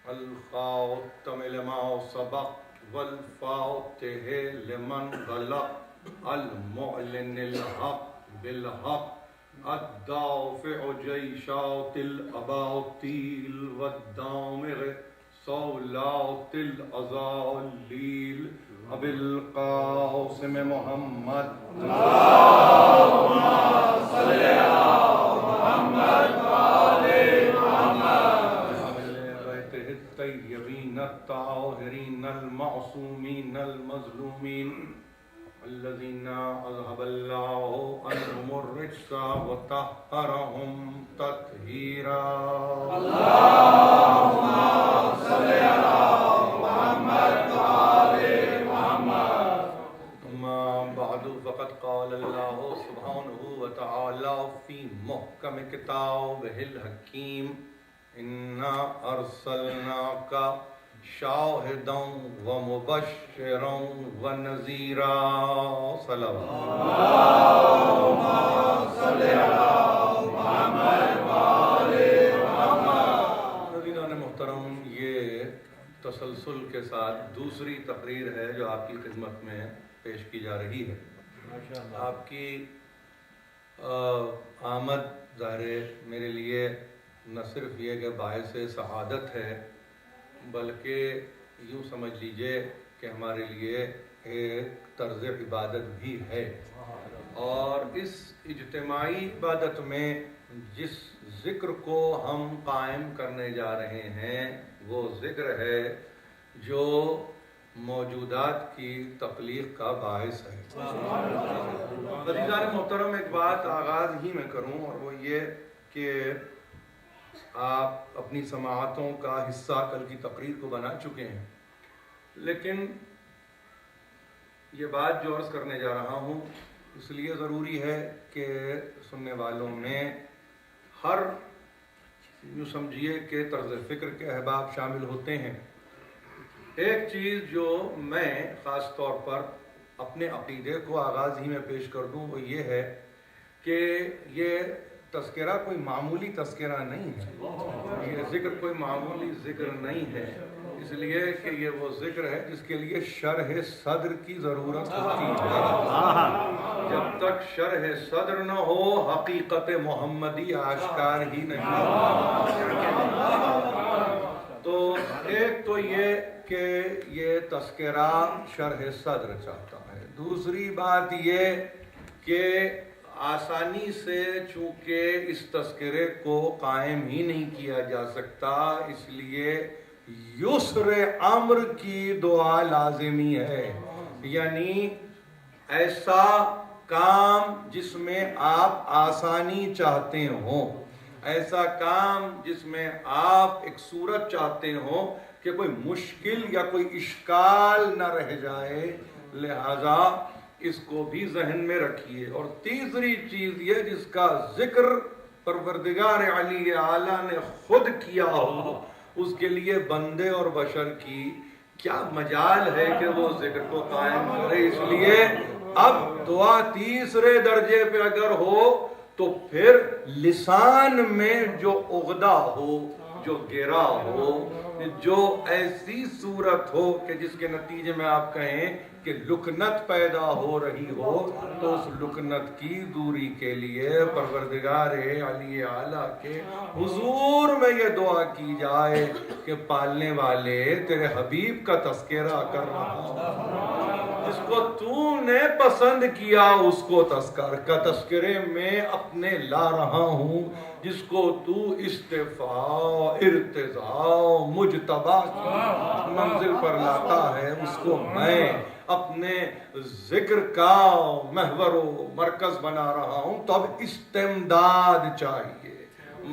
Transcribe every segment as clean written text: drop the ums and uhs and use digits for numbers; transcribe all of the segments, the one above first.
الخاتم لما سبق والفاتح لمن غلق المعلن الحق بالحق الدافع جيشات الأباطيل والدامغ صولات الأزاليل أبي القاسم محمد اللهم صل على محمد وآل محمد وعلى بيته الطيبين الطاهرين المعصومين المظلومين الذين أذهب الله عنهم الرجس وطهرهم تطهيرا اللهم صل على محمد وآل محمد أما بعد فقد قال الله سبحانه وتعالى في محكم كتابه الحكيم إنا أرسلناك شاہدا و مبشرا و نذیرا صلوات اللہم صلی علی محمد و آل محمد۔ ناظرین محترم، یہ تسلسل کے ساتھ دوسری تقریر ہے جو آپ کی خدمت میں پیش کی جا رہی ہے۔ آپ کی آمد ظاہر میرے لیے نہ صرف یہ کہ باعث سعادت ہے بلکہ یوں سمجھ لیجئے کہ ہمارے لیے ایک طرز عبادت بھی ہے، اور اس اجتماعی عبادت میں جس ذکر کو ہم قائم کرنے جا رہے ہیں وہ ذکر ہے جو موجودات کی تخلیق کا باعث ہے۔ عزیزان محترم، ایک بات آغاز ہی میں کروں، اور وہ یہ کہ آپ اپنی سماعتوں کا حصہ کل کی تقریر کو بنا چکے ہیں، لیکن یہ بات جو عرض کرنے جا رہا ہوں اس لیے ضروری ہے کہ سننے والوں میں ہر یوں سمجھیے کہ طرز فکر کے احباب شامل ہوتے ہیں۔ ایک چیز جو میں خاص طور پر اپنے عقیدے کو آغاز ہی میں پیش کر دوں وہ یہ ہے کہ یہ تذکرہ کوئی معمولی تذکرہ نہیں ہے، یہ ذکر کوئی معمولی ذکر نہیں ہے، اس لیے کہ یہ وہ ذکر ہے جس کے لیے شرح صدر کی ضرورت ہوتی ہے۔ جب تک شرح صدر نہ ہو حقیقت محمدی آشکار ہی نہیں۔ تو ایک تو یہ کہ یہ تذکرہ شرح صدر چاہتا ہے، دوسری بات یہ کہ آسانی سے چونکہ اس تذکرے کو قائم ہی نہیں کیا جا سکتا، اس لیے یسر امر کی دعا لازمی ہے، یعنی ایسا کام جس میں آپ آسانی چاہتے ہوں، ایسا کام جس میں آپ ایک صورت چاہتے ہوں کہ کوئی مشکل یا کوئی اشکال نہ رہ جائے، لہذا اس کو بھی ذہن میں رکھیے۔ اور تیسری چیز یہ جس کا ذکر پروردگار علی اعلیٰ نے خود کیا ہو، اس کے لیے بندے اور بشر کی کیا مجال ہے کہ وہ ذکر کو قائم کرے۔ اس لیے اب دعا تیسرے درجے پہ اگر ہو تو پھر لسان میں جو عقدہ ہو، جو گرا ہو، جو ایسی صورت ہو کہ جس کے نتیجے میں آپ کہیں کہ لکنت پیدا ہو رہی ہو، تو اس لکنت کی دوری کے لیے پروردگار علی اعلیٰ کے حضور میں یہ دعا کی جائے کہ پالنے والے تیرے حبیب کا تذکرہ کر رہا ہوں، جس کو تو نے پسند کیا اس کو تذکرے میں اپنے لا رہا ہوں، جس کو تو استفاء ارتضاء مجتبی کی منزل پر لاتا ہے، اس کو میں اپنے ذکر کا محور و مرکز بنا رہا ہوں۔ تو اب استمداد چاہیے،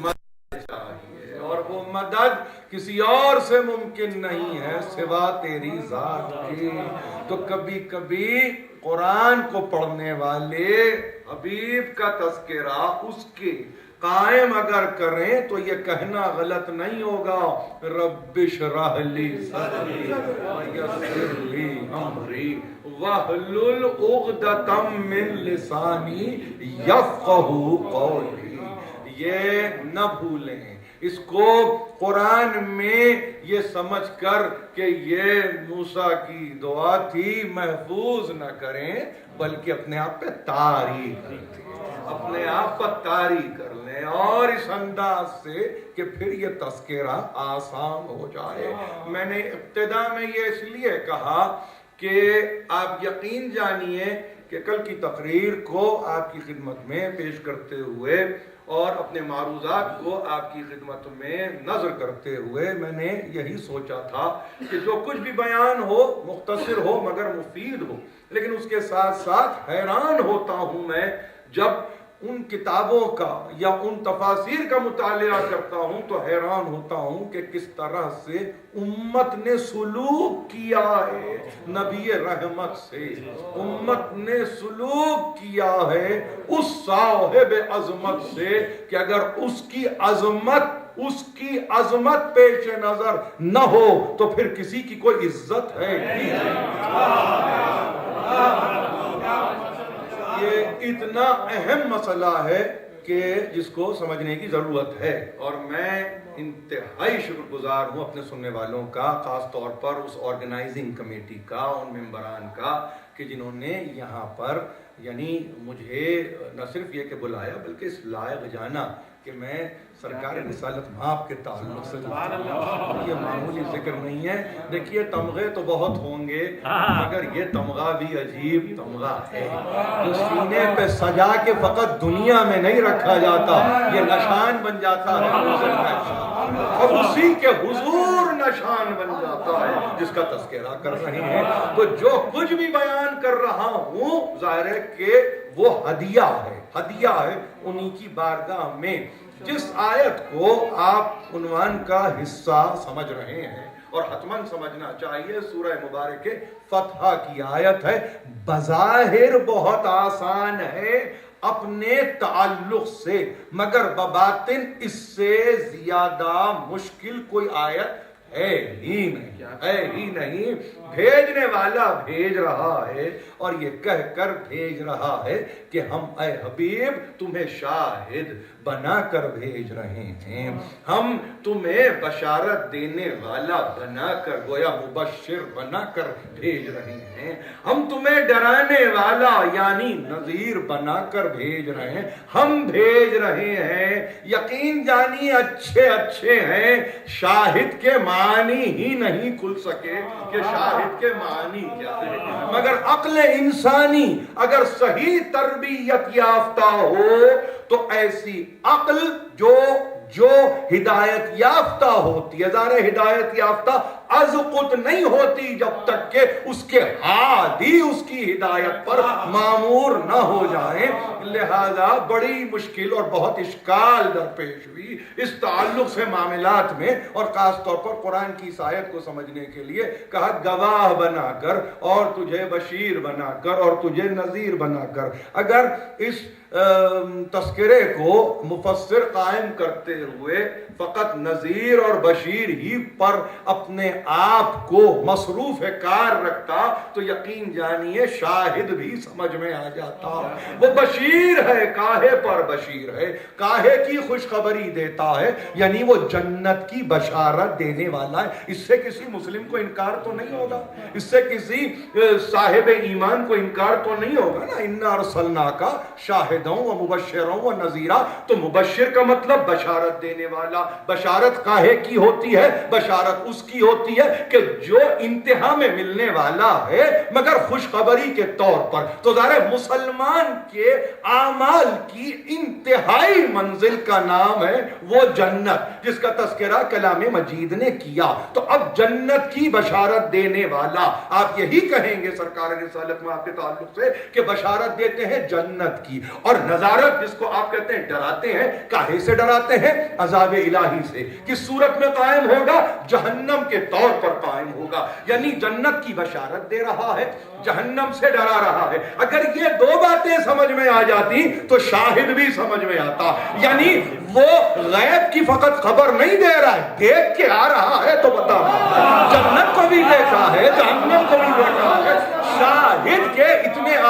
مدد چاہیے، اور وہ مدد کسی اور سے ممکن نہیں ہے سوا تیری ذات کی۔ تو کبھی کبھی قرآن کو پڑھنے والے حبیب کا تذکرہ اس کے قائم اگر کریں تو یہ کہنا غلط نہیں ہوگا، رب اشرح لی صدری ویسر لی امری واحلل عقدۃ من لسانی یفقہوا قولی۔ یہ نہ بھولیں، اس کو قرآن میں یہ سمجھ کر کہ یہ موسیٰ کی دعا تھی محفوظ نہ کریں بلکہ اپنے آپ پہ طاری کریں، اپنے آپ پر طاری کر لیں، اور اس انداز سے کہ پھر یہ تذکرہ آسان ہو جائے۔ میں نے ابتدا میں یہ اس لیے کہا کہ آپ یقین جانیے کہ کل کی تقریر کو آپ کی خدمت میں پیش کرتے ہوئے اور اپنے معروضات کو آپ کی خدمت میں نظر کرتے ہوئے میں نے یہی سوچا تھا کہ جو کچھ بھی بیان ہو مختصر ہو مگر مفید ہو، لیکن اس کے ساتھ ساتھ حیران ہوتا ہوں میں جب ان کتابوں کا یا ان تفاسیر کا مطالعہ کرتا ہوں تو حیران ہوتا ہوں کہ کس طرح سے امت نے سلوک کیا ہے نبی رحمت سے، امت نے سلوک کیا ہے اس صاحب عظمت سے کہ اگر اس کی عظمت پیش نظر نہ ہو تو پھر کسی کی کوئی عزت ہے ہی یہ اتنا اہم مسئلہ ہے کہ جس کو سمجھنے کی ضرورت ہے، اور میں انتہائی شکر گزار ہوں اپنے سننے والوں کا، خاص طور پر اس آرگنائزنگ کمیٹی کا، ان ممبران کا کہ جنہوں نے یہاں پر یعنی مجھے نہ صرف یہ کہ بلایا بلکہ اس لائق جانا کہ میں سرکار رسالت مآب کے تعلق سے یہ معمولی ذکر نہیں ہے۔ دیکھیے تمغے تو بہت ہوں گے مگر یہ تمغہ بھی عجیب تمغہ ہے جو سینے پہ سجا کے فقط دنیا میں نہیں رکھا جاتا، یہ نشان بن جاتا ہے اور اسی کے حضور نشان بن جاتا ہے جس کا تذکرہ کر رہے ہیں۔ تو جو کچھ بھی بیان کر رہا ہوں ظاہر ہے کہ وہ ہدیہ ہے انہی کی بارگاہ میں۔ جس آیت کو آپ عنوان کا حصہ سمجھ رہے ہیں اور حتماً سمجھنا چاہیے، سورہ مبارک فتح کی آیت ہے، بظاہر بہت آسان ہے اپنے تعلق سے مگر بباطن اس سے زیادہ مشکل کوئی آیت ہے ہی نہیں۔ بھیجنے والا بھیج رہا ہے اور یہ کہہ کر بھیج رہا ہے کہ ہم اے حبیب تمہیں شاہد بنا کر بھیج رہے ہیں، ہم تمہیں بشارت دینے والا بنا کر گویا مبشر بنا کر بھیج رہے ہیں، ہم تمہیں ڈرانے والا یعنی نذیر بنا کر بھیج رہے ہیں، ہم بھیج رہے ہیں۔ یقین جانی اچھے ہیں، شاہد کے معنی ہی نہیں کھل سکے کہ شاہد کے معنی کیا ہے، مگر عقل انسانی اگر صحیح تربیت یافتہ ہو تو ایسی عقل جو ہدایت یافتہ ہوتی ہے، ظاہر ہدایت یافتہ از قط نہیں ہوتی جب تک کہ اس کے ہادی اس کی ہدایت پر معمور نہ ہو جائیں، لہذا بڑی مشکل اور بہت اشکال درپیش ہوئی اس تعلق سے معاملات میں، اور خاص طور پر قرآن کی اس آیت کو سمجھنے کے لیے کہا گواہ بنا کر اور تجھے بشیر بنا کر اور تجھے نذیر بنا کر۔ اگر اس تذکرے کو مفسر قائم کرتے ہوئے فقط نذیر اور بشیر ہی پر اپنے آپ کو مصروف کار رکھتا تو یقین جانیے شاہد بھی سمجھ میں آ جاتا۔ وہ بشیر ہے، کاہے پر بشیر ہے، کاہے کی خوشخبری دیتا ہے، یعنی وہ جنت کی بشارت دینے والا ہے۔ اس سے کسی مسلم کو انکار تو نہیں ہوگا، اس سے کسی صاحب ایمان کو انکار تو نہیں ہوگا نا۔ اِنَّا أَرْسَلْنَاكَ شَاهِدًا وَمُبَشِّرًا وَنَذِيرًا، تو مبشر کا مطلب بشارت دینے والا۔ بشارت کاہے کی ہوتی ہے؟ بشارت اس کی ہوتی ہے کہ جو انتہا میں ملنے والا ہے مگر خوشخبری کے طور پر۔ تو ظاہر مسلمان کے اعمال کی انتہائی منزل کا نام ہے وہ جنت، جس کا تذکرہ کلام مجید نے کیا۔ تو اب جنت کی بشارت دینے والا، آپ یہی کہیں گے سرکار رسالت میں آپ کے تعلق سے کہ بشارت دیتے ہیں جنت کی، اور نظارت جس کو آپ کہتے ہیں ڈراتے ہیں، کاہے سے ڈراتے ہیں؟ عذاب الہی سے۔ کس صورت میں قائم ہوگا؟ جہنم کے طور پر قائم ہوگا، یعنی جنت کی بشارت دے رہا ہے، جہنم سے ڈرا رہا ہے۔ اگر یہ دو باتیں سمجھ میں آ جاتی تو شاہد بھی سمجھ میں آتا، یعنی وہ غیب کی فقط خبر نہیں دے رہا ہے، دیکھ کے آ رہا ہے تو بتا رہا ہے، جنت کو بھی دیکھا ہے، جہنم کو بھی دیکھا ہے۔ شاہد کے اتنے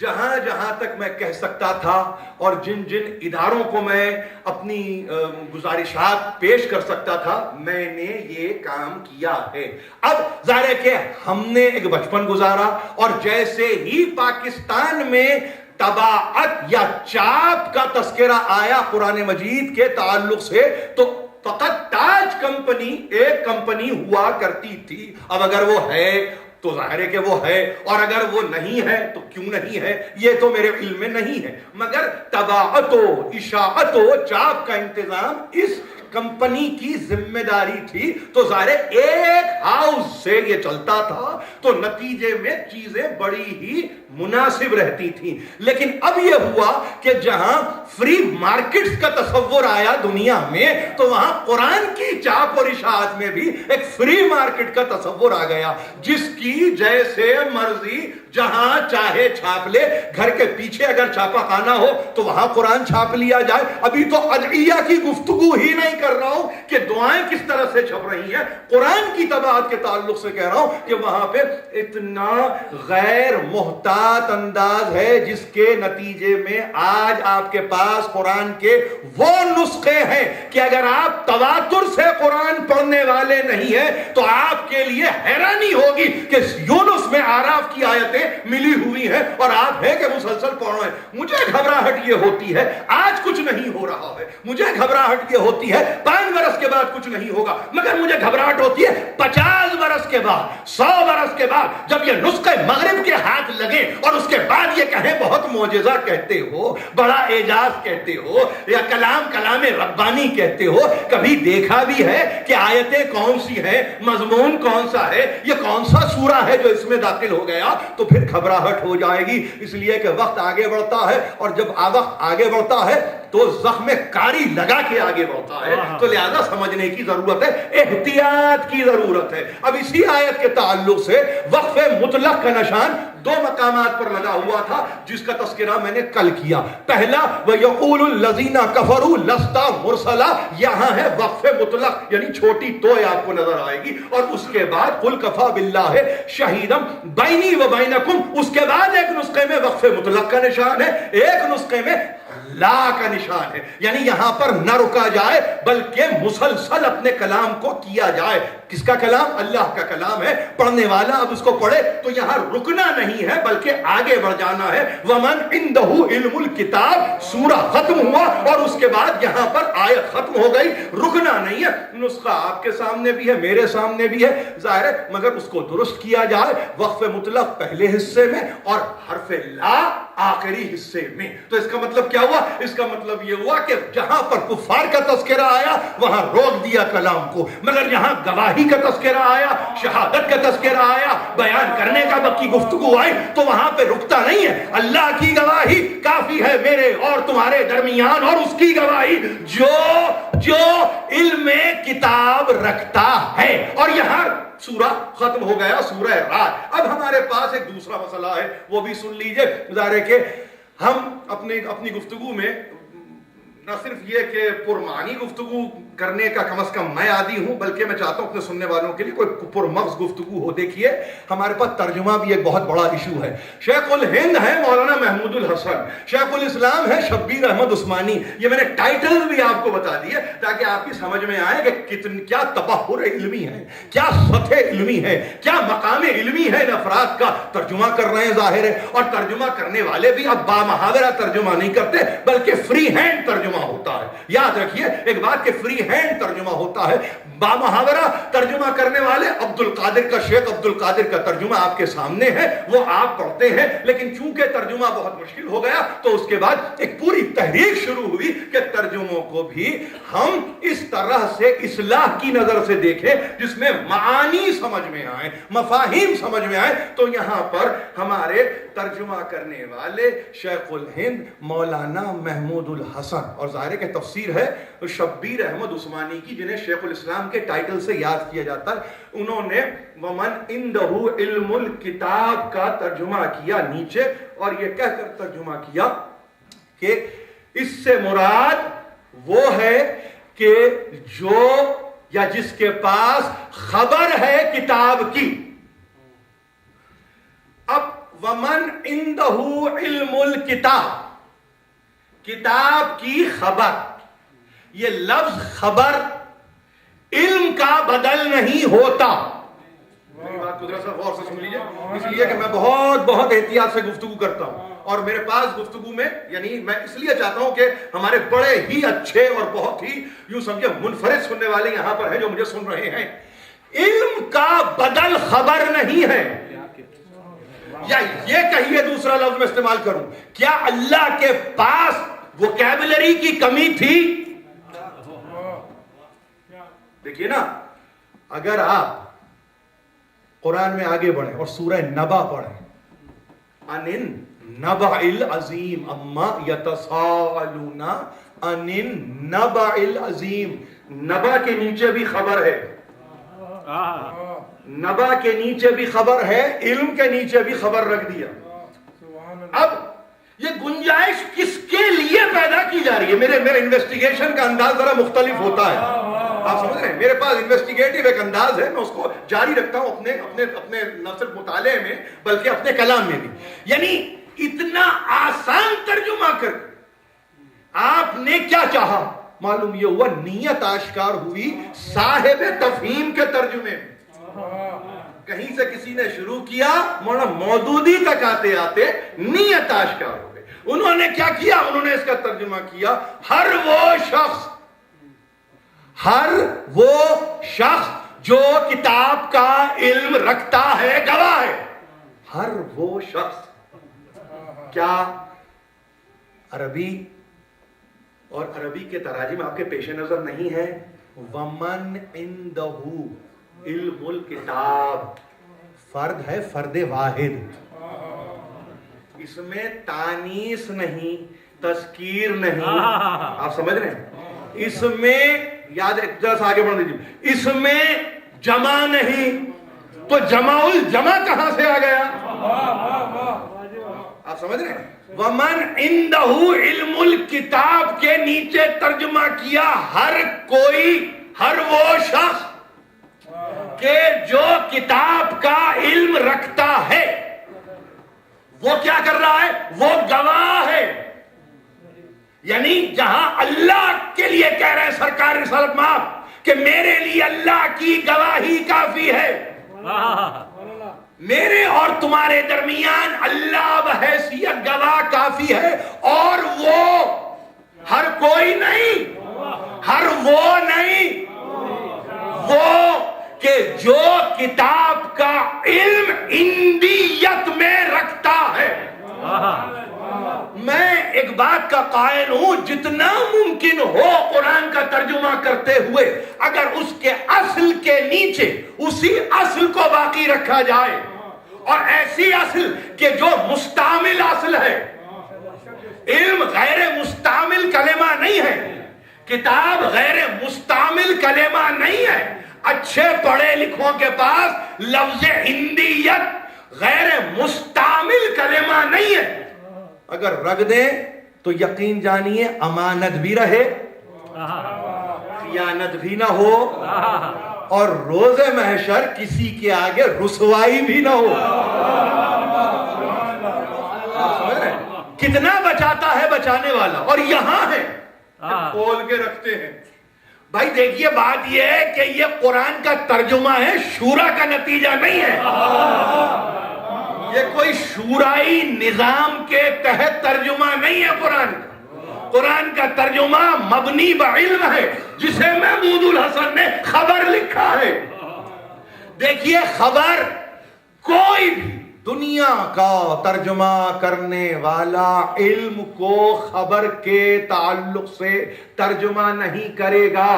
جہاں جہاں تک میں کہہ سکتا تھا اور جن جن اداروں کو میں اپنی گزارشات پیش کر سکتا تھا میں نے یہ کام کیا ہے. اب ظاہر ہے کہ ہم نے ایک بچپن گزارا اور جیسے ہی پاکستان میں طباعت یا چاپ کا تذکرہ آیا قرآن مجید کے تعلق سے تو فقط تاج کمپنی ایک کمپنی ہوا کرتی تھی. اب اگر وہ ہے تو ظاہر ہے کہ وہ ہے، اور اگر وہ نہیں ہے تو کیوں نہیں ہے یہ تو میرے علم میں نہیں ہے، مگر طباعت و اشاعت و چاپ کا انتظام اس کمپنی کی ذمہ داری تھی. تو ظاہر ایک ہاؤس سے یہ چلتا تھا تو نتیجے میں چیزیں بڑی ہی مناسب رہتی تھیں. لیکن اب یہ ہوا کہ جہاں فری مارکیٹس کا تصور آیا دنیا میں تو وہاں قرآن کی چاپ اور اشاعت میں بھی ایک فری مارکیٹ کا تصور آ گیا، جس کی جیسے مرضی جہاں چاہے چھاپ لے. گھر کے پیچھے اگر چھاپا خانہ ہو تو وہاں قرآن چھاپ لیا جائے. ابھی تو ادعیہ کی گفتگو ہی نہیں کر رہا ہوں کہ دعائیں کس طرح سے چھپ رہی ہیں، قرآن کی طباعت کے تعلق سے کہہ رہا ہوں کہ وہاں پہ اتنا غیر محتاط انداز ہے جس کے نتیجے میں آج آپ کے پاس قرآن کے وہ نسخے ہیں کہ اگر آپ تواتر سے قرآن پڑھنے والے نہیں ہیں تو آپ کے لیے حیرانی ہوگی کہ یونس میں آراف کی آیتیں ملی ہوئی ہیں اور آپ ہیں کہ مسلسل پڑھ رہے ہیں. مجھے گھبراہٹ یہ ہوتی ہے آج کچھ نہیں ہو رہا ہے، مجھے گھبراہٹ یہ ہوتی ہے 5 برس کے بعد کچھ نہیں ہوگا، مگر مجھے گھبراہٹ ہوتی ہے 50 برس کے بعد 100 برس کے بعد جب یہ نسخے مغرب کے ہاتھ لگے اور اس کے بعد یہ کہیں بہت معجزہ کہتے ہو، بڑا اعجاز کہتے ہو یا کلام ربانی کہتے ہو. کبھی دیکھا بھی ہے کہ آیتیں کون سی ہیں، مضمون کون سا ہے، یہ کون سا سورہ ہے جو اس میں داخل ہو گیا؟ تو پھر گھبراہٹ ہو جائے گی. اس لیے کہ وقت آگے بڑھتا ہے اور جب وقت آگے بڑھتا ہے تو زخم کاری لگا کے آگے بڑھتا ہے، تو لہذا سمجھنے کی ضرورت ہے، احتیاط کی ضرورت ہے. اب اسی آیت کے تعلق سے وقف مطلق کا نشان 2 مقامات پر لگا ہوا تھا جس کا تذکرہ میں نے کل کیا. پہلا وَيَقُولُ الَّذِينَ كَفَرُوا لَسْتَ مُرْسَلًا، یہاں ہے وقف مطلق یعنی چھوٹی توئے آپ کو نظر آئے گی، اور اس کے بعد قُلْ كَفَىٰ بِاللَّهِ شَهِيدًا بَيْنِي وَبَيْنَكُمْ. اس کے بعد ایک نسخے میں وقف مطلق کا نشان ہے، ایک نسخے میں لا کا نشان ہے. یعنی یہاں پر نہ رکا جائے بلکہ مسلسل اپنے کلام کو کیا جائے. کس کا کلام؟ اللہ کا کلام ہے. پڑھنے والا اب اس کو پڑھے تو یہاں رکنا نہیں ہے بلکہ آگے بڑھ جانا ہے. وَمَنْ عِنْدَهُ عِلْمُ الْكِتَابِ سورہ ختم ہوا اور اس کے بعد یہاں پر آیت ختم ہو گئی. رکنا نہیں ہے. نسخہ آپ کے سامنے بھی ہے، میرے سامنے بھی ہے ظاہر ہے، مگر اس کو درست کیا جائے. وقف مطلق پہلے حصے میں اور حرف لا آخری حصے میں. تو اس کا مطلب کیا ہوا؟ اس کا مطلب یہ ہوا کہ جہاں پر کفار کا تذکرہ آیا وہاں روک دیا کلام کو، مگر جہاں گواہی کا تذکرہ آیا، شہادت کا تذکرہ آیا، بیان کرنے کا بکی گفتگو آئی تو وہاں پہ رکتا نہیں ہے. اللہ کی گواہی کافی ہے میرے اور تمہارے درمیان، اور اس کی گواہی جو علم کتاب رکھتا ہے. اور یہاں سورہ ختم ہو گیا، سورہ رعد. اب ہمارے پاس ایک دوسرا مسئلہ ہے، وہ بھی سن لیجئے. ظاہر ہے کہ ہم اپنی گفتگو میں نہ صرف یہ کہ پرمعنی گفتگو کرنے کا کم از کم میں عادی ہوں، بلکہ میں چاہتا ہوں اپنے سننے والوں کے لیے کوئی پرمغز گفتگو ہو. دیکھیے ہمارے پاس ترجمہ بھی ایک بہت بڑا ایشو ہے. شیخ الہند ہے مولانا محمود الحسن، شیخ الاسلام ہے شبیر احمد عثمانی. یہ میں نے ٹائٹل بھی آپ کو بتا دیے تاکہ آپ کی سمجھ میں آئے کہ کیا تبحر علمی ہے، کیا سطح علمی ہے، کیا مقام علمی ہے ان افراد کا. ترجمہ کر رہے ہیں ظاہر ہے، اور ترجمہ کرنے والے بھی اب بامحاورہ ترجمہ نہیں کرتے بلکہ فری ہینڈ ترجمہ ہوتا ہے. یاد رکھیے ایک بات کہ فری ہینڈ ترجمہ ہوتا ہے. بامحاورہ ترجمہ کرنے والے عبد القادر کا، شیخ عبد القادر کا ترجمہ آپ کے سامنے ہے، وہ آپ پڑھتے ہیں. لیکن چونکہ ترجمہ بہت مشکل ہو گیا تو اس کے بعد ایک پوری تحریک شروع ہوئی کہ ترجموں کو بھی ہم اس طرح سے اصلاح کی نظر سے دیکھیں جس میں معانی سمجھ میں آئیں، مفاہیم سمجھ میں آئیں. تو یہاں پر ہمارے ترجمہ کرنے والے شیخ الہند مولانا محمود الحسن، اور ظاہر کہ تفسیر ہے شبیر احمد عثمانی کی جنہیں شیخ الاسلام کے ٹائٹل سے یاد کیا جاتا ہے. انہوں نے وَمَنْ عِنْدَهُ عِلْمُ الْكِتَاب کا ترجمہ کیا نیچے، اور یہ کہہ کر ترجمہ کیا کہ اس سے مراد وہ ہے کہ جو یا جس کے پاس خبر ہے کتاب کی. اب ومن عنده علم الکتاب، کتاب کی خبر. یہ لفظ خبر علم کا بدل نہیں ہوتا. میری بات کو ذرا سا غور سے سن لیجیے، اس لیے کہ میں بہت احتیاط سے گفتگو کرتا ہوں، اور میرے پاس گفتگو میں یعنی میں اس لیے چاہتا ہوں کہ ہمارے بڑے ہی اچھے اور بہت ہی یوں سمجھے منفرد سننے والے یہاں پر ہیں جو مجھے سن رہے ہیں. علم کا بدل خبر نہیں ہے. یا یہ کہیے دوسرا لفظ میں استعمال کروں، کیا اللہ کے پاس ووکیبلری کی کمی تھی؟ دیکھیے نا، اگر آپ قرآن میں آگے بڑھیں اور سورہ نبا پڑھیں، ان النبأ العظیم اما یتساءلون ان النبأ العظیم، نبا کے نیچے بھی خبر ہے، نبا کے نیچے بھی خبر ہے، علم کے نیچے بھی خبر رکھ دیا. اب یہ گنجائش کس کے لیے پیدا کی جا رہی ہے؟ میرے انویسٹیگیشن کا انداز ذرا مختلف ہوتا ہے، آپ سمجھ رہے ہیں؟ میرے پاس انویسٹیگیٹو ایک انداز ہے، میں اس کو جاری رکھتا ہوں اپنے نہ صرف مطالعے میں بلکہ اپنے کلام میں بھی. یعنی اتنا آسان ترجمہ کر آپ نے کیا چاہا؟ معلوم یہ ہوا نیت آشکار ہوئی صاحب تفہیم کے ترجمے میں. کہیں سے کسی نے شروع کیا، مولانا مودودی تک آتے آتے نیت آشکار ہو گئی. انہوں نے کیا کیا؟ انہوں نے اس کا ترجمہ کیا ہر وہ شخص جو کتاب کا علم رکھتا ہے گواہ ہے. ہر وہ شخص. کیا عربی اور عربی کے تراجم آپ کے پیش نظر نہیں ہے؟ ومن عنده علم الکتاب، فرد ہے، فرد واحد. اس میں تانیث نہیں، تذکیر نہیں، آپ سمجھ رہے ہیں؟ اس میں یاد ذرا سا آگے بڑھ دیجیے، اس میں جمع نہیں، تو جمع الجمع کہاں سے آ گیا؟ آپ سمجھ رہے ہیں؟ ومن عنده علم الکتاب کے نیچے ترجمہ کیا ہر کوئی، ہر وہ شخص کہ جو کتاب کا علم رکھتا ہے. وہ کیا کر رہا ہے؟ وہ گواہ ہے. یعنی جہاں اللہ کے لیے کہہ رہے ہیں سرکار رسالت مآب کہ میرے لیے اللہ کی گواہی کافی ہے، میرے اور تمہارے درمیان اللہ بحیثیت گواہ کافی ہے، اور وہ ہر کوئی نہیں، ہر وہ نہیں، وہ کہ جو کتاب کا علم اندیت میں رکھتا ہے. میں ایک بات کا قائل ہوں، جتنا ممکن ہو قرآن کا ترجمہ کرتے ہوئے اگر اس کے اصل کے نیچے اسی اصل کو باقی رکھا جائے، اور ایسی اصل کہ جو مستعمل اصل ہے. علم غیر مستعمل کلمہ نہیں ہے، کتاب غیر مستعمل کلمہ نہیں ہے. اچھے پڑھے لکھوں کے پاس لفظ ہندیت غیر مستعمل کلمہ نہیں ہے. اگر رکھ دیں تو یقین جانیے امانت بھی رہے، خیانت بھی نہ ہو، اور روز محشر کسی کے آگے رسوائی بھی نہ ہو. سمجھ رہے ہیں؟ کتنا بچاتا ہے بچانے والا، اور یہاں ہے کھول کے رکھتے ہیں. بھائی دیکھیے، بات یہ ہے کہ یہ قرآن کا ترجمہ ہے، شورا کا نتیجہ نہیں ہے. یہ کوئی شورائی نظام کے تحت ترجمہ نہیں ہے. قرآن کا ترجمہ مبنی بعلم ہے، جسے محمود الحسن نے خبر لکھا ہے. دیکھیے، خبر کوئی بھی دنیا کا ترجمہ کرنے والا علم کو خبر کے تعلق سے ترجمہ نہیں کرے گا.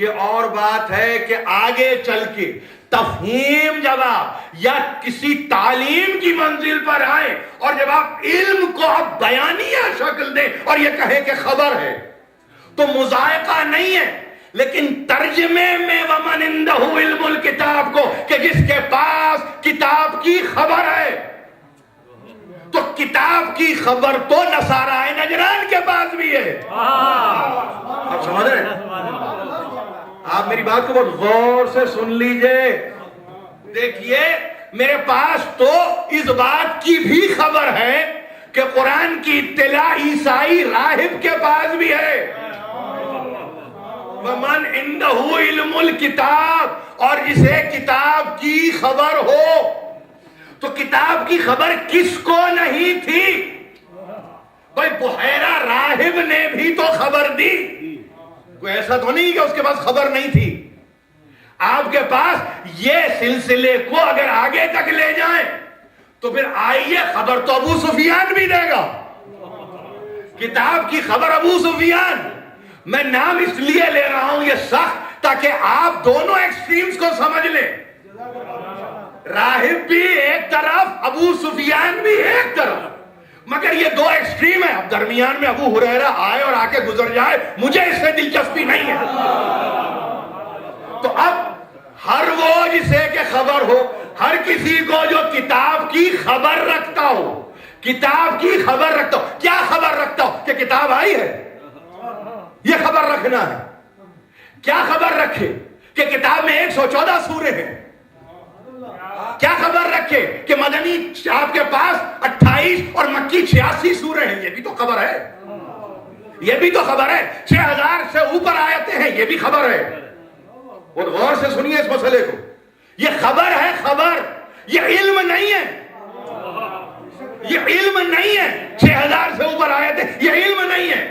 یہ اور بات ہے کہ آگے چل کے تفہیم جب آپ یا کسی تعلیم کی منزل پر آئے اور جب آپ علم کو آپ بیانیہ شکل دیں اور یہ کہیں کہ خبر ہے، تو مذائقہ نہیں ہے. لیکن ترجمے میں ومن عنده علم الکتاب کو کہ جس کے پاس کتاب کی خبر ہے، تو کتاب کی خبر تو نصارہ نجران کے پاس بھی ہے. آپ سمجھ رہے ہیں؟ آپ میری بات کو بہت غور سے سن لیجئے. دیکھیے، میرے پاس تو اس بات کی بھی خبر ہے کہ قرآن کی اطلاع عیسائی راہب کے پاس بھی ہے. وَمَنْ عِنْدَهُ عِلْمُ الْكِتَابِ، اور جسے کتاب کی خبر ہو. تو کتاب کی خبر کس کو نہیں تھی؟ بھائی بحیرہ راہب نے بھی تو خبر دی. کوئی ایسا تو نہیں کہ اس کے پاس خبر نہیں تھی. آپ کے پاس یہ سلسلے کو اگر آگے تک لے جائیں تو پھر آئیے خبر تو ابو سفیان بھی دے گا. کتاب کی خبر ابو سفیان. میں نام اس لیے لے رہا ہوں یہ سخت تاکہ آپ دونوں ایکسٹریمز کو سمجھ لیں. راہب بھی ایک طرف، ابو سفیان بھی ایک طرف، مگر یہ دو ایکسٹریم ہیں. اب درمیان میں ابو ہریرہ آئے اور آ کے گزر جائے، مجھے اس سے دلچسپی نہیں ہے. تو اب ہر وہ جسے کہ خبر ہو، ہر کسی کو جو کتاب کی خبر رکھتا ہو، کتاب کی خبر رکھتا ہو. کیا خبر رکھتا ہو؟ کہ کتاب آئی ہے، یہ خبر رکھنا ہے. کیا خبر رکھے؟ کہ کتاب میں 114 سورے ہیں. کیا خبر رکھے؟ کہ مدنی آپ کے پاس 28 اور مکی 86 سورے ہیں. یہ بھی تو خبر ہے. یہ بھی تو خبر ہے. 6000 سے اوپر آیتیں ہیں. یہ بھی خبر ہے. اور غور سے سنیے اس مسئلے کو. یہ خبر ہے، خبر. یہ علم نہیں ہے. یہ علم نہیں ہے. 6000 سے اوپر آیتیں، یہ علم نہیں ہے.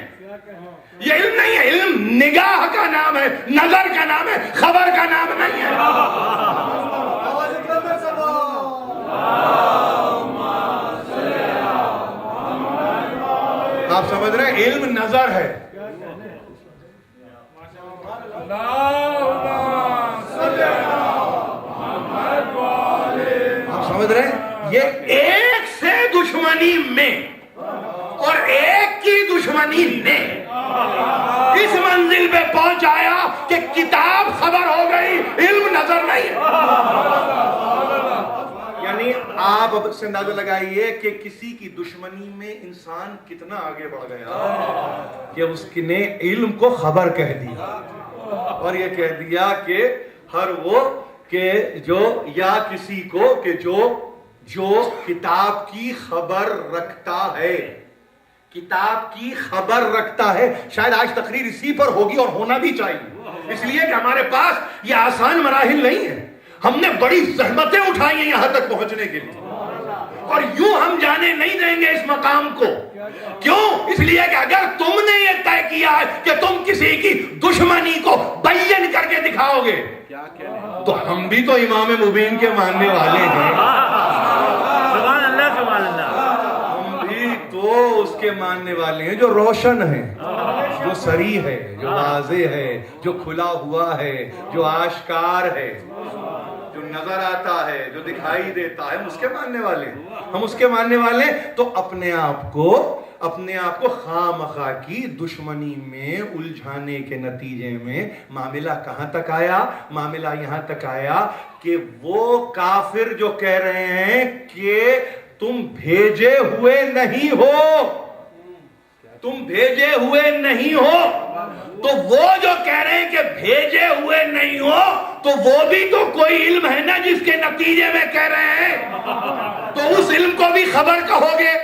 یہ علم نہیں ہے. علم نگاہ کا نام ہے، نظر کا نام ہے، خبر کا نام نہیں ہے. آپ سمجھ رہے ہیں؟ علم نظر ہے. آپ سمجھ رہے ہیں؟ یہ ایک سے دشمنی میں اور ایک کی دشمنی نے اس منزل پہ پہنچایا کہ کتاب خبر ہو گئی، علم نظر نہیں ہے. یعنی آپ اب سے اندازہ لگائیے کہ کسی کی دشمنی میں انسان کتنا آگے بڑھ گیا کہ اس نے علم کو خبر کہہ دیا، اور یہ کہہ دیا کہ ہر وہ کہ جو یا کسی کو کہ جو کتاب کی خبر رکھتا ہے، کتاب کی خبر رکھتا ہے. شاید آج تقریر اسی پر ہوگی اور ہونا بھی چاہیے، اس لیے کہ ہمارے پاس یہ آسان مراحل نہیں ہے. ہم نے بڑی زحمتیں اٹھائی ہیں یہاں تک پہنچنے کے لیے، اور یوں ہم جانے نہیں دیں گے اس مقام کو. کیوں؟ اس لیے کہ اگر تم نے یہ طے کیا ہے کہ تم کسی کی دشمنی کو بیان کر کے دکھاؤ گے تو ہم بھی تو امام مبین کے ماننے والے ہیں. سبحان اللہ، سبحان اللہ. ہم بھی تو اس کے ماننے والے ہیں جو روشن ہے، جو صریح ہے، جو واضح ہے، جو کھلا ہوا ہے، جو آشکار ہے، جو نظر آتا ہے، جو دکھائی دیتا ہے. ہم اس کے ماننے والے ہیں. ہم اس کے ماننے والے ہیں. تو اپنے آپ کو خواہ مخواہ کی دشمنی میں الجھانے کے نتیجے میں معاملہ کہاں تک آیا؟ معاملہ یہاں تک آیا کہ وہ کافر جو کہہ رہے ہیں کہ تم بھیجے ہوئے نہیں ہو، تم بھیجے ہوئے نہیں ہو، تو وہ جو کہہ رہے ہیں کہ بھیجے ہوئے نہیں ہو تو وہ بھی تو کوئی علم ہے نا جس کے نتیجے میں کہہ رہے ہیں. تو اس علم کو بھی خبر کہو گے.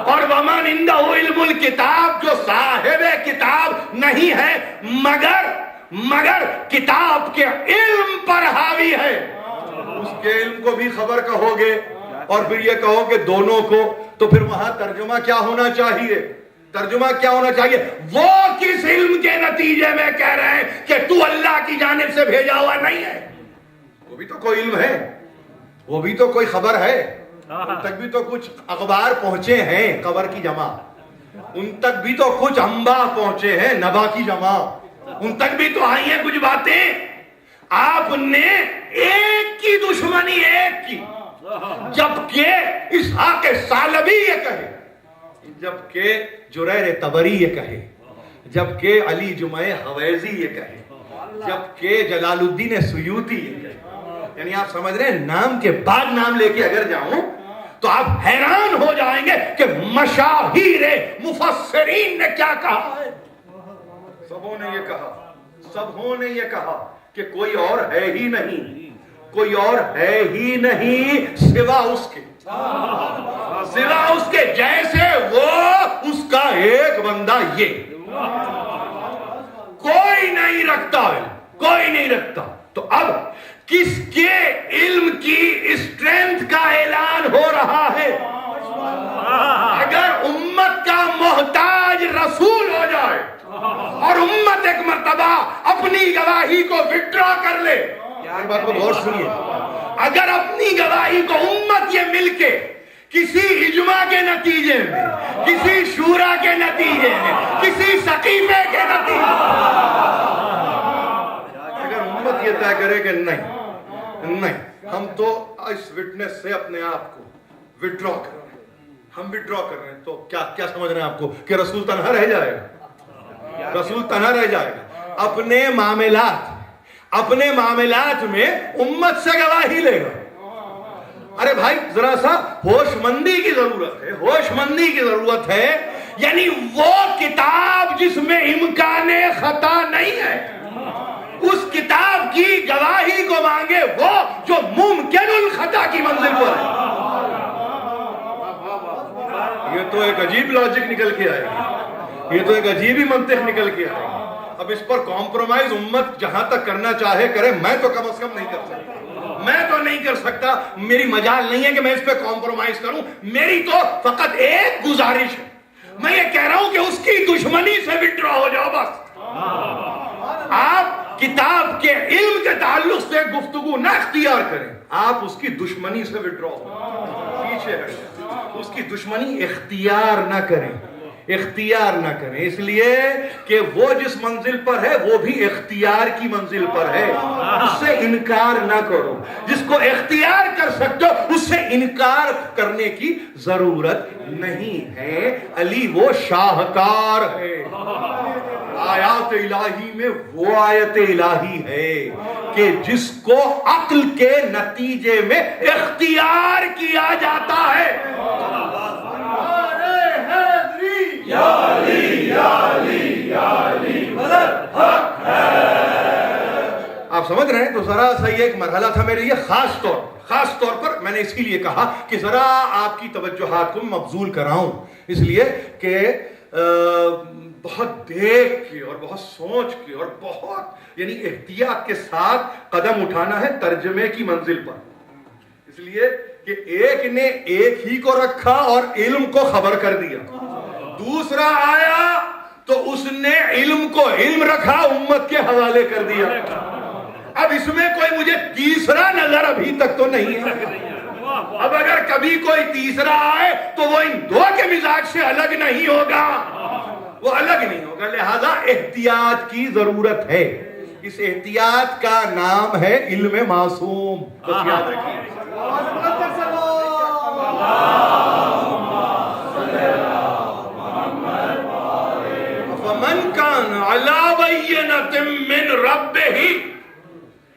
اور وَمَنْ عِنْدَهُ عِلْمُ الْكِتَابِ، جو صاحب کتاب نہیں ہے مگر کتاب کے علم پر حاوی ہے، اس کے علم کو بھی خبر کہو گے. اور پھر یہ کہو کہ دونوں کو، تو پھر وہاں ترجمہ کیا ہونا چاہیے؟ ترجمہ کیا ہونا چاہیے؟ وہ کس علم کے نتیجے میں کہہ رہے ہیں کہ تو اللہ کی جانب سے بھیجا ہوا نہیں ہے؟ وہ بھی تو کوئی علم ہے، وہ بھی تو کوئی خبر ہے. ان تک بھی تو کچھ اخبار پہنچے ہیں، خبر کی جمع. ان تک بھی تو کچھ انبا پہنچے ہیں، نبا کی جمع. ان تک بھی تو آئی ہیں کچھ باتیں. آپ نے ایک کی دشمنی ایک کی، جبکہ اسحاق ثعلبی یہ کہے، جبکہ جریر طبری یہ کہے، جبکہ علی جمعہ حویزی یہ کہے، جبکہ جلال الدین سیوطی یہ کہے. یعنی آپ سمجھ رہے ہیں، نام کے بعد نام لے کے اگر جاؤں تو آپ حیران ہو جائیں گے کہ مشاہیر مفسرین نے کیا کہا ہے. سبوں نے یہ کہا کہ کوئی اور ہے ہی نہیں، کوئی اور ہے ہی نہیں سوا اس کے، سوا اس کے، جیسے وہ اس کا ایک بندہ یہ، کوئی نہیں رکھتا ہے، کوئی نہیں رکھتا۔ تو اب کس کے علم کی اسٹرینتھ کا اعلان ہو رہا ہے؟ اگر امت کا محتاج رسول ہو جائے اور امت ایک مرتبہ اپنی گواہی کو وڈرا کر لے، یار بات کو غور سنیے، اگر اپنی گواہی کو امت یہ مل کے کسی اجماع کے نتیجے میں، کسی شورا کے نتیجے میں، کسی سقیفے کے نتیجے اگر امت یہ طے کرے کہ نہیں ہم تو اس وٹنس سے اپنے آپ کو وڈرا کر رہے ہیں، ہم وڈرا کر رہے ہیں، تو کیا سمجھ رہے ہیں آپ کو کہ رسول تنہا رہ جائے گا؟ رسول تنہا رہ جائے گا؟ اپنے معاملات میں امت سے گواہی لے گا۔ ارے بھائی ذرا سا ہوش مندی کی ضرورت ہے، ہوش مندی کی ضرورت ہے۔ یعنی وہ کتاب جس میں امکان خطا نہیں ہے، اس کتاب کی گواہی کو مانگے وہ جو ممکن الخطا کی منزل پر ہے۔ یہ تو ایک عجیب لاجک نکل کے آئے گی، یہ تو ایک عجیب ہی منطق نکل کے آئے گی۔ اب اس پر کمپرومائز امت جہاں تک کرنا چاہے کرے، میں تو کم از کم نہیں کر سکتا، میں تو نہیں کر سکتا، میری مجال نہیں ہے کہ میں اس پہ کمپرومائز کروں۔ میری تو فقط ایک گزارش ہے، میں یہ کہہ رہا ہوں کہ اس کی دشمنی سے وڈرا ہو جاؤ بس۔ آپ کتاب کے علم کے تعلق سے گفتگو نہ اختیار کریں، آپ اس کی دشمنی سے وڈرا ہو، پیچھے ہٹیں، اس کی دشمنی اختیار نہ کریں، اختیار نہ کریں، اس لیے کہ وہ جس منزل پر ہے وہ بھی اختیار کی منزل پر ہے، اس سے انکار نہ کرو۔ جس کو اختیار کر سکتے ہو اس سے انکار کرنے کی ضرورت نہیں ہے۔ علی وہ شاہکار ہے، آیات الہی میں وہ آیت الہی ہے کہ جس کو عقل کے نتیجے میں اختیار کیا جاتا ہے۔ یا علی یا علی یا علی مدد حق ہے۔ آپ سمجھ رہے ہیں؟ تو ذرا سا یہ ایک مرحلہ تھا میرے لیے، خاص طور پر میں نے اسی لیے کہا کہ ذرا آپ کی توجہات کو مبذول کراؤں، اس لیے کہ بہت دیکھ کے اور بہت سوچ کے اور بہت یعنی احتیاط کے ساتھ قدم اٹھانا ہے ترجمے کی منزل پر، اس لیے کہ ایک نے ایک ہی کو رکھا اور علم کو خبر کر دیا، دوسرا آیا تو اس نے علم کو علم رکھا، امت کے حوالے کر دیا۔ اب اس میں کوئی مجھے تیسرا نظر ابھی تک تو نہیں ہے، اب اگر کبھی کوئی تیسرا آئے تو وہ ان دو کے مزاج سے الگ نہیں ہوگا، وہ الگ نہیں ہوگا، لہذا احتیاط کی ضرورت ہے۔ اس احتیاط کا نام ہے علم معصوم، بس یاد رکھیے۔ فمن کان علی بینۃ من ربہ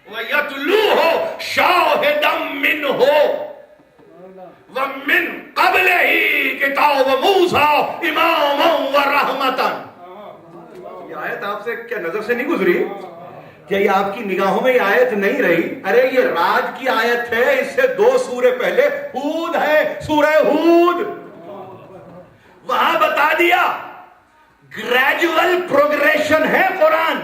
ویتلوہ شاہدا منہ ومن قبلہ کتاب موسیٰ اماما ورحمتا۔ یہ آیت آپ سے کیا نظر سے نہیں گزری؟ کیا یہ آپ کی نگاہوں میں یہ آیت نہیں رہی؟ ارے یہ راج کی آیت ہے، اس سے 2 سورے پہلے ہود ہے، سورہ ہود، وہاں بتا دیا گریجول پروگریشن ہے قرآن۔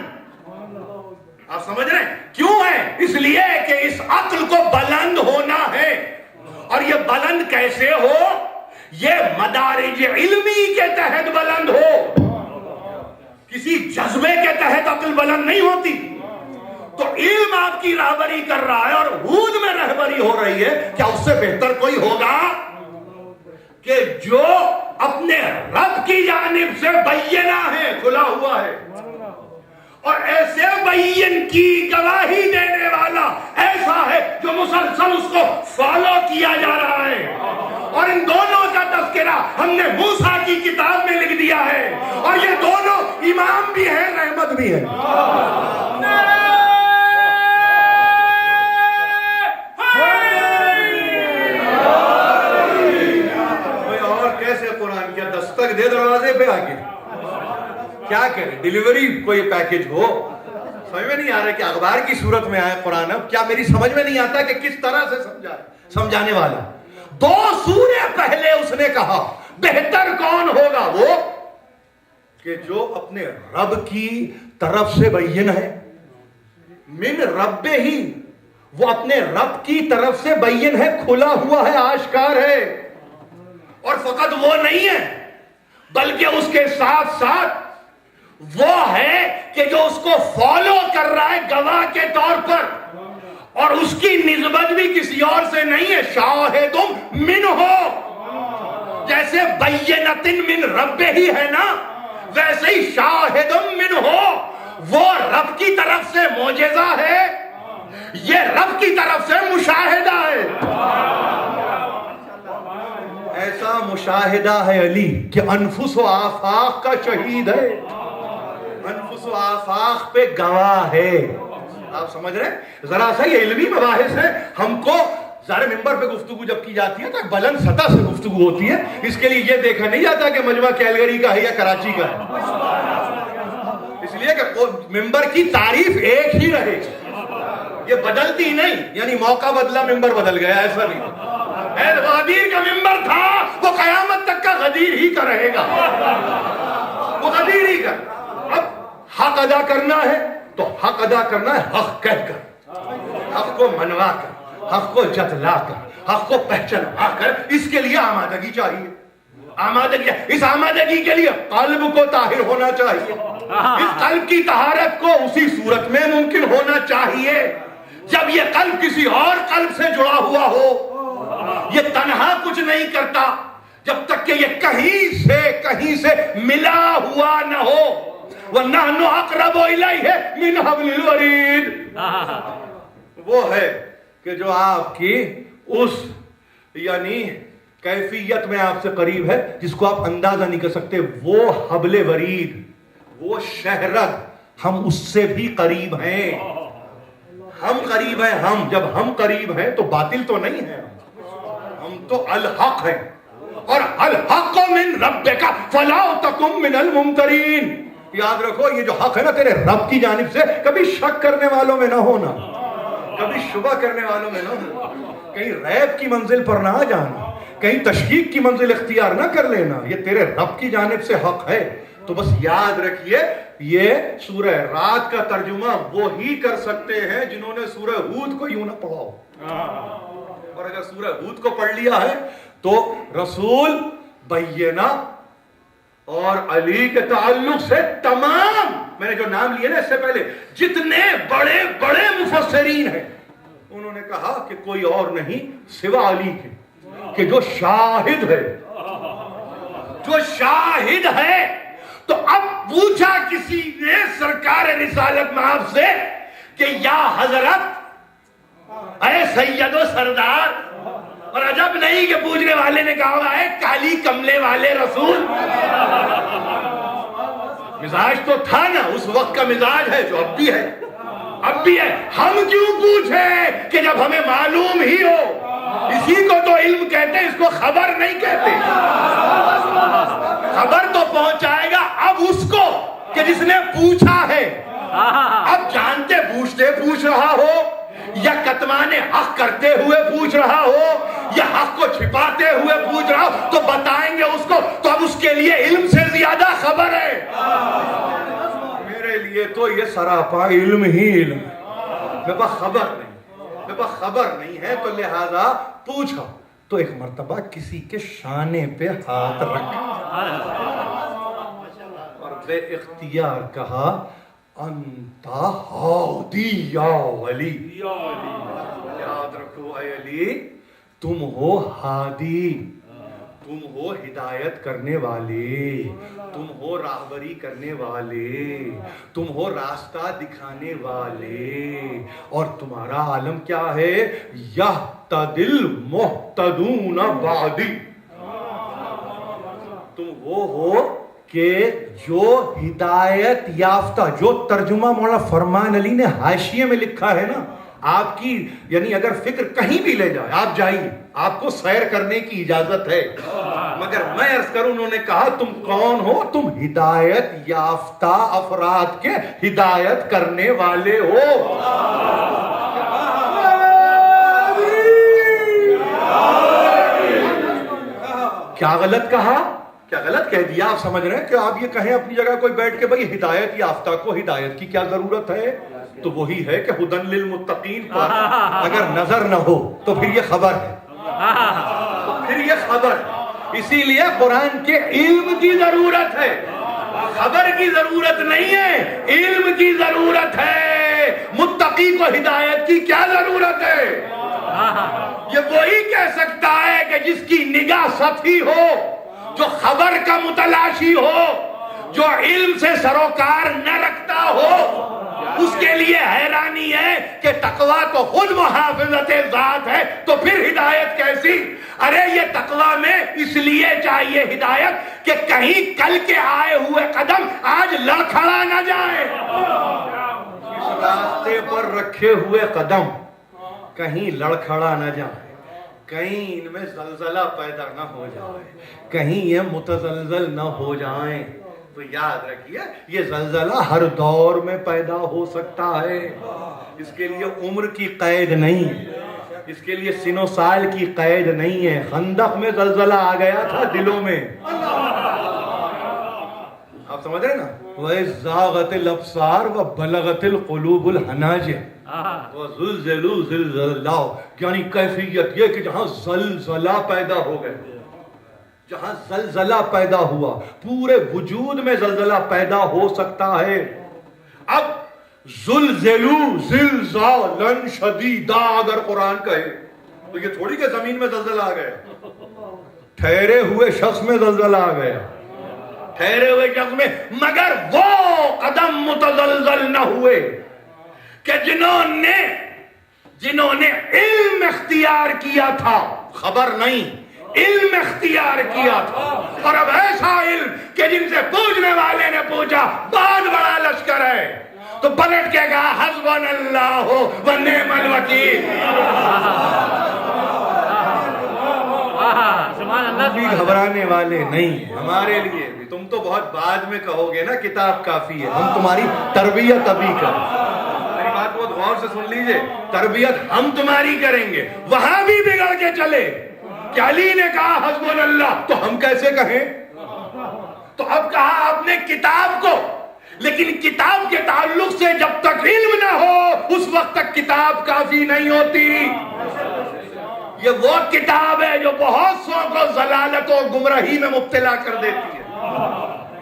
آپ سمجھ رہے ہیں کیوں ہے؟ اس لیے کہ اس عقل کو بلند ہونا ہے، اور یہ بلند کیسے ہو؟ یہ مدارج علمی کے تحت بلند ہو، کسی جذبے کے تحت عقل بلند نہیں ہوتی۔ تو علم آپ کی راہبری کر رہا ہے اور ہود میں رہبری ہو رہی ہے، کیا اس سے بہتر کوئی ہوگا کہ جو اپنے رب کی جانب سے بینہ ہے، کھلا ہوا ہے، اور ایسے بین کی گواہی دینے والا ایسا ہے جو مسلسل اس کو فالو کیا جا رہا ہے۔ اور ان دونوں کا تذکرہ ہم نے موسیٰ کی کتاب میں لکھ دیا ہے، اور یہ دونوں امام بھی ہیں، رحمت بھی ہے۔ قرآن کیا دستک دے دروازے پہ آ کے کیا کرے؟ ڈیلیوری کوئی پیکج ہو، سمجھ میں نہیں آ رہا کہ اخبار کی صورت میں آئے قرآن؟ اب کیا میری سمجھ میں نہیں آتا کہ کس طرح سے سمجھانے والا؟ 2 سورے پہلے اس نے کہا بہتر کون ہوگا؟ وہ کہ جو اپنے رب کی طرف سے بین ہے، من رب ہی، وہ اپنے رب کی طرف سے بین ہے، کھلا ہوا ہے، آشکار ہے۔ اور فقط وہ نہیں ہے بلکہ اس کے ساتھ ساتھ وہ ہے کہ جو اس کو فالو کر رہا ہے گواہ کے طور پر، اور اس کی نسبت بھی کسی اور سے نہیں ہے، شاہد من ہو، جیسے بینۃ من رب ہی ہے نا، ویسے ہی شاہد من ہو، وہ رب کی طرف سے معجزہ ہے، یہ رب کی طرف سے مشاہدہ ہے۔ ایسا مشاہدہ ہے علی کہ انفس و آفاق کا شہید ہے، انفس و آفاق پہ گواہ ہے۔ آپ سمجھ رہے ہیں؟ ذرا سا یہ علمی مباحث ہے، ہم کو ظاہر ممبر پہ گفتگو جب کی جاتی ہے تو ایک بلند سطح سے گفتگو ہوتی ہے، اس کے لیے یہ دیکھا نہیں جاتا کہ مجمع کیلگری کا ہے یا کراچی کا ہے، اس لیے کہ ممبر کی تعریف ایک ہی رہے، یہ بدلتی نہیں، یعنی موقع بدلا ممبر بدل گیا، ایسا نہیں۔ غدیر کا ممبر تھا، وہ قیامت تک کا غدیر ہی کا رہے گا، وہ غدیر ہی کا۔ اب حق ادا کرنا ہے تو حق ادا کرنا ہے حق کہہ کر، حق کو منوا کر، حق کو جتلا کر، حق کو پہچانوا کر، اس کے لیے آمادگی چاہیے۔ آمادگی، اس آمادگی کے لیے قلب کو طاہر ہونا چاہیے، اس قلب کی طہارت کو اسی صورت میں ممکن ہونا چاہیے جب یہ قلب کسی اور قلب سے جڑا ہوا ہو، یہ تنہا کچھ نہیں کرتا جب تک کہ یہ کہیں سے ملا ہوا نہ ہو، وَنَحْنُ أَقْرَبُ إِلَيْهِ مِنْ حَبْلِ الْوَرِيدِ، وہ ہے کہ جو آپ کی اس یعنی کیفیت میں آپ سے قریب ہے جس کو آپ اندازہ نہیں کر سکتے، وہ حبل ورید، وہ شہرگ، ہم اس سے بھی قریب ہیں، ہم قریب ہیں۔ ہم جب ہم قریب ہیں تو باطل تو نہیں ہے، ہم تو الحق ہیں، اور الحق من ربک فلا تکن من الممترین۔ یاد رکھو یہ جو حق ہے نا تیرے رب کی جانب سے، کبھی شک کرنے والوں میں نہ ہونا، کبھی شبہ کرنے والوں میں نہ ہونا، کہیں ریب کی منزل پر نہ آ جانا، کہیں تشکیک کی منزل اختیار نہ کر لینا، یہ تیرے رب کی جانب سے حق ہے۔ تو بس یاد رکھیے یہ سورہ رات کا ترجمہ وہی کر سکتے ہیں جنہوں نے سورہ ہود کو یوں نہ پڑھا ہو، اور اگر سورہ ہود کو پڑھ لیا ہے تو رسول، بینہ اور علی کے تعلق سے تمام میں نے جو نام لیے نا اس سے پہلے جتنے بڑے بڑے مفسرین ہیں انہوں نے کہا کہ کوئی اور نہیں سوا علی کے، کہ جو شاہد ہے، جو شاہد ہے۔ تو اب پوچھا کسی نے سرکار رسالت مآب سے کہ یا حضرت، اے سید و سردار، اور عجب نہیں کہ پوچھنے والے نے کہا ہے کالی کملے والے رسول، مزاج تو تھا نا اس وقت کا مزاج ہے جو اب بھی ہے، اب بھی ہے۔ ہم کیوں پوچھیں کہ جب ہمیں معلوم ہی ہو؟ اسی کو تو علم کہتے ہیں، اس کو خبر نہیں کہتے۔ خبر تو پہنچائے گا اب اس کو کہ جس نے پوچھا ہے، اب جانتے بوجھتے پوچھ رہا ہو یا کتمان حق کرتے ہوئے پوچھ رہا ہو یا حق کو چھپاتے ہوئے پوچھ رہا ہو تو بتائیں گے اس کو، تو اب اس کے لیے علم سے زیادہ خبر ہے۔ میرے لیے تو یہ سراپا علم ہی علم ہے، میرے پاس خبر نہیں، میرے پاس خبر نہیں ہے تو لہذا پوچھا تو ایک مرتبہ کسی کے شانے پہ ہاتھ رکھا اور بے اختیار کہا انتا ہادی یا ولی، یاد رکھو اے علی تم ہو ہادی، تم ہو ہدایت کرنے والے، تم ہو راہبری کرنے والے، تم ہو راستہ دکھانے والے، اور تمہارا عالم کیا ہے؟ یہتدی المہتدون بعدی، تم وہ ہو کہ جو ہدایت یافتہ، جو ترجمہ مولانا فرمان علی نے حاشیے میں لکھا ہے نا، آپ کی یعنی اگر فکر کہیں بھی لے جائے آپ جائیے, آپ کو سیر کرنے کی اجازت ہے, مگر میں عرض کروں انہوں نے کہا تم کون ہو؟ تم ہدایت یافتہ افراد کے ہدایت کرنے والے ہو. کیا غلط کہا؟ کیا غلط کہہ دیا؟ آپ سمجھ رہے ہیں کہ آپ یہ کہیں اپنی جگہ کوئی بیٹھ کے بھئی ہدایت یافتہ کو ہدایت کی کیا ضرورت ہے؟ تو وہی ہے کہ ہدن للمتقین پر اگر نظر نہ ہو تو پھر یہ خبر ہے, تو پھر یہ خبر. اسی لیے قرآن کے علم کی ضرورت ہے, خبر کی ضرورت نہیں ہے, علم کی ضرورت ہے. متقی کو ہدایت کی کیا ضرورت ہے؟ یہ وہی کہہ سکتا ہے کہ جس کی نگاہ سطحی ہو, جو خبر کا متلاشی ہو, جو علم سے سروکار نہ رکھتا ہو. اس کے لیے حیرانی ہے کہ تقویٰ تو خود محافظت ذات ہے, تو پھر ہدایت کیسی؟ ارے یہ تقویٰ میں اس لیے چاہیے ہدایت کہ کہیں کل کے آئے ہوئے قدم آج لڑکھڑا نہ جائیں. اس راستے پر رکھے ہوئے قدم کہیں لڑکھڑا نہ جائیں, کہیں ان میں زلزلہ پیدا نہ ہو جائے, کہیں یہ متزلزل نہ ہو جائیں. تو یاد رکھیے یہ زلزلہ ہر دور میں پیدا ہو سکتا ہے. اس کے لیے عمر کی قید نہیں, اس کے لیے سن و سال کی قید نہیں ہے. خندق میں زلزلہ آ گیا تھا دلوں میں, آپ سمجھ رہے نا, وَإِذْ الْأَبْصَارُ وَبَلَغَتِ الْقُلُوبُ الْحَنَاجِرَ وَزُلْزِلُوا زِلْزَالًا, یعنی کیفیت یہ کہ جہاں زلزلہ پیدا ہو گئے, جہاں زلزلہ پیدا ہوا, پورے وجود میں زلزلہ پیدا ہو سکتا ہے. اب زلزلوا زلزالا شدیدا اگر قرآن کہے تو یہ تھوڑی کہ زمین میں زلزلہ آ گیا, ٹھہرے ہوئے شخص میں زلزلہ آ گیا, ٹھہرے ہوئے شخص میں. مگر وہ قدم متزلزل نہ ہوئے کہ جنہوں نے علم اختیار کیا تھا, خبر نہیں, علم اختیار کیا تھا. اور اب ایسا علم کہ جن سے پوچھنے والے نے پوچھا بہت بڑا لشکر ہے, تو پلٹ کے کہا حسبنا اللہ و نعم الوکیل. بھی گھبرانے والے نہیں ہیں ہمارے لیے بھی. تم تو بہت بعد میں کہو گے نا کتاب کافی ہے, ہم تمہاری تربیت ابھی کریں. میری بات بہت غور سے سن لیجئے, تربیت ہم تمہاری کریں گے. وہاں بھی بگڑ کے چلے کہ علی نے کہا حسبنا اللہ, تو ہم کیسے کہیں؟ تو اب کہا آپ نے کتاب کو, لیکن کتاب کے تعلق سے جب تک علم نہ ہو اس وقت تک کتاب کافی نہیں ہوتی. یہ وہ کتاب ہے جو بہت سو کو ضلالت و گمراہی میں مبتلا کر دیتی ہے,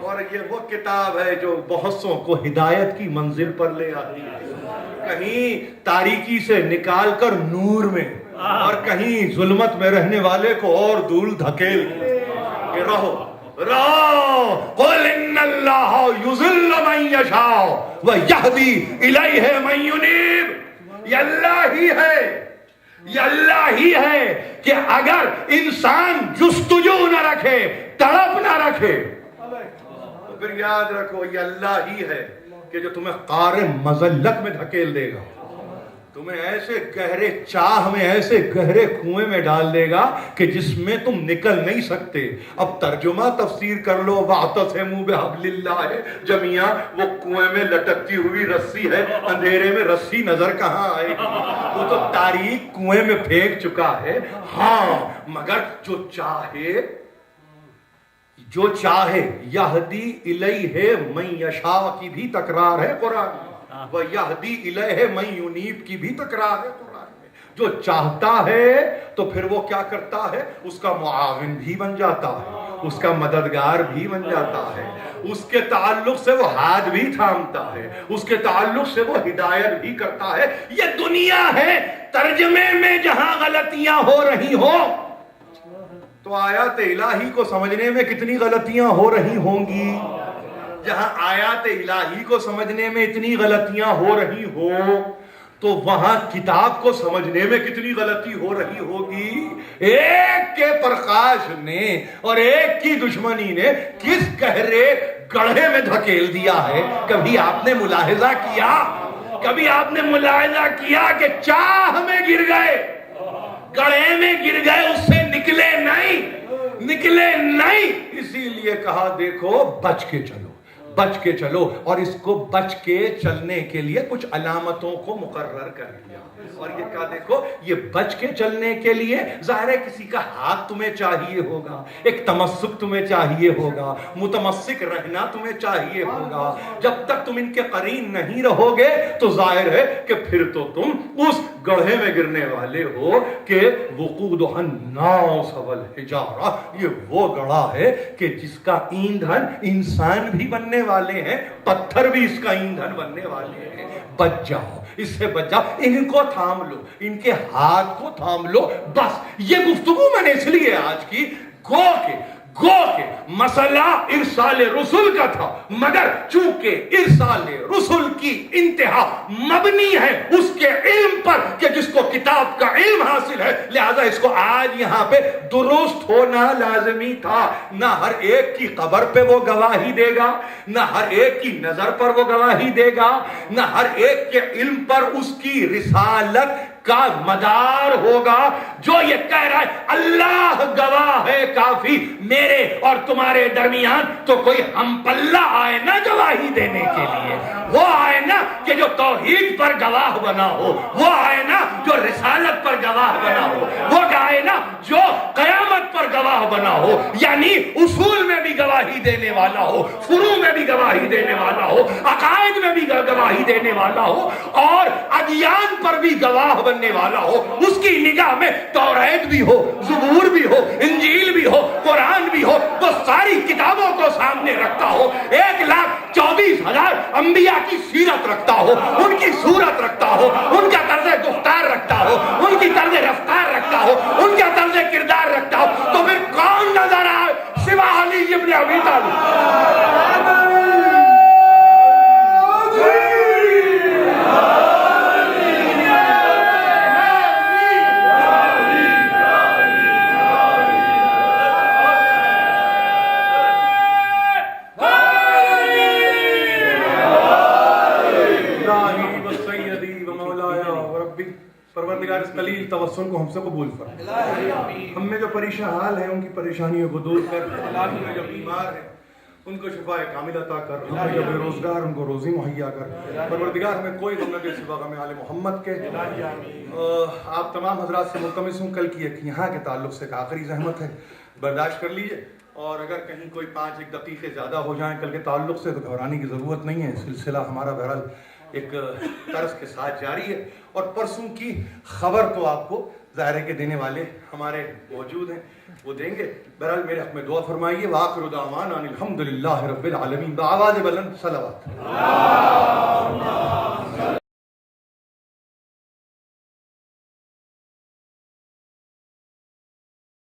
اور یہ وہ کتاب ہے جو بہت سو کو ہدایت کی منزل پر لے آتی ہے, کہیں تاریکی سے نکال کر نور میں, اور کہیں ظلمت میں رہنے والے کو اور دور دھکیل کہ رہو قل ان اللہ یضل من یشاء ویہدی الیہ من ینیب. یہ اللہ ہی ہے, یہ اللہ ہی ہے کہ اگر انسان جستجو نہ رکھے, تڑپ نہ رکھے, تو پھر یاد رکھو یہ اللہ ہی ہے کہ جو تمہیں قعر مذلت میں دھکیل دے گا, تمہیں ایسے گہرے چاہ میں, ایسے گہرے کنویں میں ڈال دے گا کہ جس میں تم نکل نہیں سکتے. اب ترجمہ تفسیر کر لو, وَاعْتَصِمُوا بِحَبْلِ اللَّهِ جَمِيعًا, وہ کنویں میں لٹکتی ہوئی رسی ہے, اندھیرے میں رسی نظر کہاں آئے گی, وہ تو تاریک کنویں میں پھینک چکا ہے. ہاں مگر جو چاہے یہدی الیہ من یشاء کی بھی تکرار ہے قرآن میں, وَیَہْدِی إِلَیْهِ مَن یُنِیب کی بھی تکرار ہے قرآن میں. جو چاہتا ہے تو پھر وہ کیا کرتا ہے, اس کا معاون بھی بن جاتا ہے, اس کا مددگار بھی بن جاتا ہے, اس کے تعلق سے وہ ہاتھ بھی تھامتا ہے, اس کے تعلق سے وہ ہدایت بھی کرتا ہے. یہ دنیا ہے, ترجمے میں جہاں غلطیاں ہو رہی ہو تو آیات الہی کو سمجھنے میں کتنی غلطیاں ہو رہی ہوں گی. جہاں آیات الہی کو سمجھنے میں اتنی غلطیاں ہو رہی ہو تو وہاں کتاب کو سمجھنے میں کتنی غلطی ہو رہی ہوگی. ایک کے پرکاش نے اور ایک کی دشمنی نے کس گہرے گڑھے میں دھکیل دیا ہے, کبھی آپ نے ملاحظہ کیا؟ کبھی آپ نے ملاحظہ کیا کہ چاہ میں گر گئے، گڑھے میں گر گئے، اس سے نکلے نہیں، اسی لیے کہا دیکھو بچ کے چلو، اور اس کو بچ کے چلنے کے لیے کچھ علامتوں کو مقرر کر دیا، اور یہ کہا دیکھو یہ بچ کے چلنے کے لیے ظاہر ہے کسی کا ہاتھ تمہیں چاہیے ہوگا، ایک تمسک تمہیں چاہیے ہوگا، متمسک رہنا تمہیں چاہیے ہوگا۔ جب تک تم ان کے قرین نہیں رہو گے تو ظاہر ہے کہ پھر تو تم اس گڑھے میں گرنے والے ہو کہ وقودها الناس والحجارہ، یہ وہ گڑھا ہے کہ جس کا ایندھن انسان بھی بننے والے ہیں، پتھر بھی اس کا ایندھن بننے والے ہیں۔ بچ جاؤ، اس سے بچ جاؤ، ان کو تھام لو، ان کے ہاتھ کو تھام لو۔ بس یہ گفتگو میں نے اس لیے آج کی گو کے مسئلہ ارسال رسول کا تھا، مگر چونکہ ارسال رسول کی انتہا مبنی ہے اس کے علم پر کہ جس کو کتاب کا علم حاصل ہے، لہذا اس کو آج یہاں پہ درست ہونا لازمی تھا۔ نہ ہر ایک کی قبر پہ وہ گواہی دے گا، نہ ہر ایک کی نظر پر وہ گواہی دے گا، نہ ہر ایک کے علم پر اس کی رسالت کا مدار ہوگا۔ جو یہ کہہ رہا ہے اللہ گواہ ہے کافی میرے اور تمہارے درمیان، تو کوئی ہم پلہ آئے نا گواہی دینے کے لیے، وہ آئے نا کہ جو توحید پر گواہ بنا ہو، وہ آئے نا جو رسالت پر گواہ بنا ہو، وہ آئے نا جو قیامت پر گواہ بنا ہو، یعنی اصول میں بھی گواہی دینے والا ہو، فروع میں بھی گواہی دینے والا ہو، عقائد میں بھی گواہی دینے والا ہو، اور ادیان پر بھی گواہ بننے والا ہو۔ اس کی نگاہ میں توریت بھی ہو، زبور بھی ہو، انجیل بھی ہو، قرآن بھی ہو، تو ساری کتابوں کو سامنے رکھتا ہو، 1,24,000 انبیاء کی سیرت رکھتا ہو، ان کی صورت رکھتا ہو، ان کا طرز گفتار رکھتا ہو، ان کی طرز رفتار رکھتا ہو، ان کا طرز کردار رکھتا ہو، تو پھر کون نظر آئے سوا علی ابن ابی طالب؟ پروردگار اس قلیل توسل کو ہم سے قبول فرما، ہم میں جو پریشان حال ہیں ان کی پریشانیوں کو دور کر، علاقے میں جو بیمار ہیں ان کو شفاء کامل عطا کر، ہم میں جو بے روزگار ان کو روزی مہیا کر، پروردگار ہمیں کوئی غم نہ دے سوا غم آل محمد کے۔ آپ تمام حضرات سے ملتمس ہوں، کل کی ایک یہاں کے تعلق سے ایک آخری زحمت ہے، برداشت کر لیجئے، اور اگر کہیں کوئی 5-1 دقیقے زیادہ ہو جائیں کل کے تعلق سے تو گھبرانے کی ضرورت نہیں ہے، سلسلہ ہمارا بہرحال ایک طرز کے ساتھ جاری ہے، اور پرسوں کی خبر تو آپ کو ظاہر ہے کہ دینے والے ہمارے موجود ہیں، وہ دیں گے۔ بہرحال میرے حق میں دعا فرمائیے، وآخر دعوانا الحمدللہ رب العالمین، بآواز بلند صلوات۔